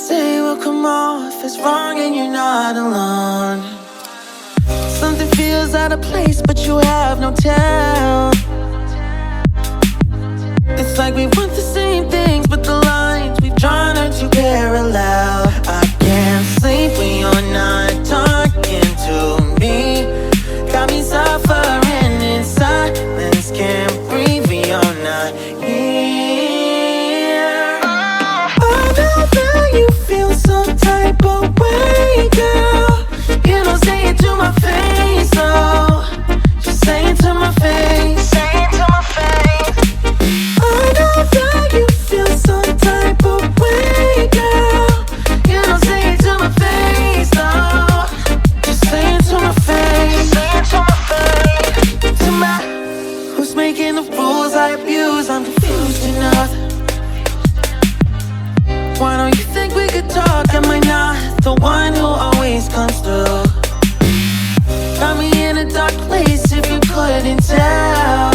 say will come off as wrong and you're not alone. Something feels out of place, but you have no tell. It's like we want the same things, but the lines we've drawn are too parallel. I can't sleep when you're not talking to me. Got me suffering in silence, can't breathe when you're not here. I know that you feel some type of way, girl. You don't say it to my face, oh. Just say it to my face. Say it to my face. I know that you feel some type of way, girl. You don't say it to my face, oh. Just say it to my face. Say it to my face. To my, who's making the rules I abuse? I'm confused enough. Why don't you think we could talk? Am I not the one who always comes through? Got me in a dark place if you couldn't tell.